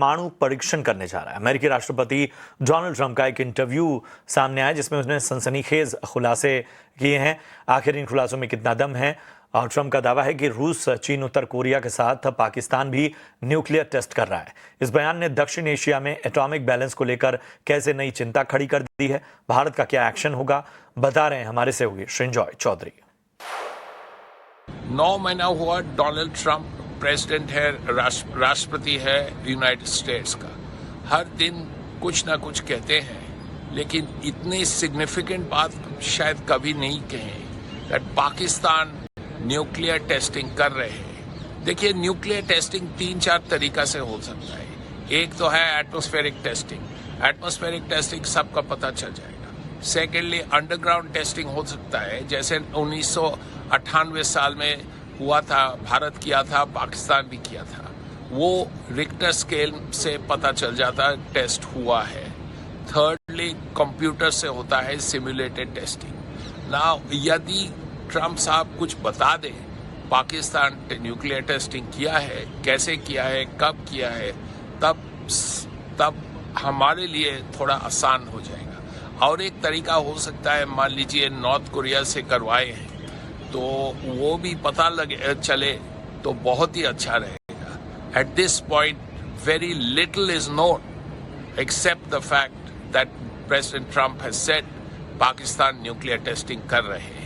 परमाणु परीक्षण करने जा रहा है। अमेरिकी राष्ट्रपति डोनाल्ड ट्रंप का एक इंटरव्यू सामने आया जिसमें उसने सनसनीखेज खुलासे किए हैं। आखिर इन खुलासों में कितना दम है? और ट्रंप का दावा है कि रूस, चीन, उत्तर कोरिया के साथ पाकिस्तान भी न्यूक्लियर टेस्ट कर रहा है। इस बयान ने दक्षिण एशिया में एटॉमिक बैलेंस को लेकर कैसे नई चिंता खड़ी कर दी है। भारत का क्या एक्शन होगा, बता रहे हैं हमारे सहयोगी श्रृंजॉय चौधरी। 9 महीना हुआ डोनाल्ड ट्रंप प्रेसिडेंट है, राष्ट्रपति है यूनाइटेड स्टेट्स का। हर दिन कुछ ना कुछ कहते हैं, लेकिन इतनी सिग्निफिकेंट बात शायद कभी नहीं कहें दैट पाकिस्तान न्यूक्लियर टेस्टिंग कर रहे हैं। देखिए, न्यूक्लियर टेस्टिंग 3-4 तरीका से हो सकता है। एक तो है एटमॉस्फेरिक टेस्टिंग। एटमॉस्फेरिक टेस्टिंग सबका पता चल जाएगा। सेकेंडली, अंडरग्राउंड टेस्टिंग हो सकता है, जैसे 1998 साल में हुआ था, भारत किया था, पाकिस्तान भी किया था। वो रिक्टर स्केल से पता चल जाता टेस्ट हुआ है। थर्डली, कंप्यूटर से होता है सिमुलेटेड टेस्टिंग। नाउ यदि ट्रंप साहब कुछ बता दें पाकिस्तान न्यूक्लियर टेस्टिंग किया है, कैसे किया है, कब किया है, तब हमारे लिए थोड़ा आसान हो जाएगा। और एक तरीका हो सकता है, मान लीजिए नॉर्थ कोरिया से करवाए हैं तो वो भी पता लगे चले तो बहुत ही अच्छा रहेगा। At this point very little is known except the fact that president Trump has said Pakistan nuclear testing कर रहे हैं।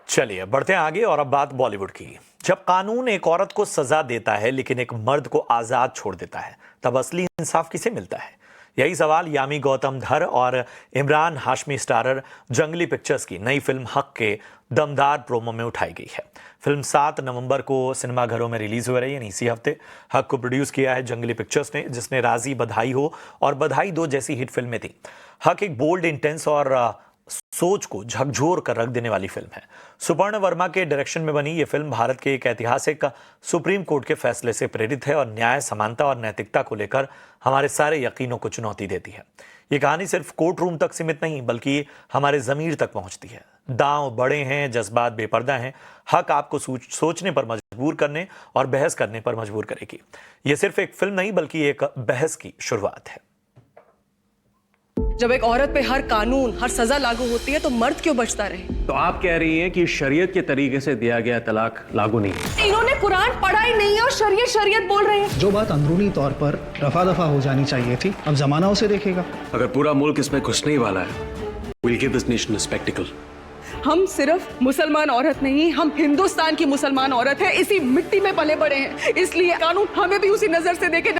चलिए बढ़ते हैं आगे और अब बात बॉलीवुड की। जब कानून एक औरत को सजा देता है लेकिन एक मर्द को आजाद छोड़ देता है, तब असली इंसाफ किसे मिलता है? यही सवाल यामी गौतम धर और इमरान हाशमी स्टारर जंगली पिक्चर्स की नई फिल्म हक के दमदार प्रोमो में उठाई गई है। फिल्म 7 नवंबर को सिनेमाघरों में रिलीज हो रही है। इसी हफ्ते हक को प्रोड्यूस किया है जंगली पिक्चर्स ने, जिसने राजी बधाई हो और बधाई 2 जैसी हिट फिल्में थी। हक एक बोल्ड, इंटेंस और सोच को झकझोर कर रख देने वाली फिल्म है। सुपर्ण वर्मा के डायरेक्शन में बनी ये फिल्म भारत के एक ऐतिहासिक सुप्रीम कोर्ट के फैसले से प्रेरित है और न्याय, समानता और नैतिकता को लेकर हमारे सारे यकीनों को चुनौती देती है। ये कहानी सिर्फ कोर्ट रूम तक सीमित नहीं, बल्कि हमारे ज़मीर तक पहुंचती है। दांव बड़े हैं, जज्बात बेपर्दा हैं। हक आपको सोचने पर मजबूर करने और बहस करने पर मजबूर करेगी। ये सिर्फ एक फिल्म नहीं, बल्कि एक बहस की शुरुआत है। जब एक औरत पे हर कानून, हर सजा लागू होती है तो मर्द क्यों बचता रहे? तो आप कह रही हैं कि शरीयत के तरीके से दिया गया तलाक लागू नहीं है। इन्होंने कुरान पढ़ा ही नहीं है और शरीयत बोल रहे हैं। जो बात अंदरूनी तौर पर रफा दफा हो जानी चाहिए थी, अब जमाना उसे देखेगा। अगर पूरा मुल्क इसमें घुसने ही वाला है, we'll give this nation a spectacle. हम सिर्फ मुसलमान औरत नहीं, हम हिंदुस्तान की मुसलमान औरत है। इसी मिट्टी में पले बड़े हैं, इसलिए कानून हमें भी उसी नजर से देखे।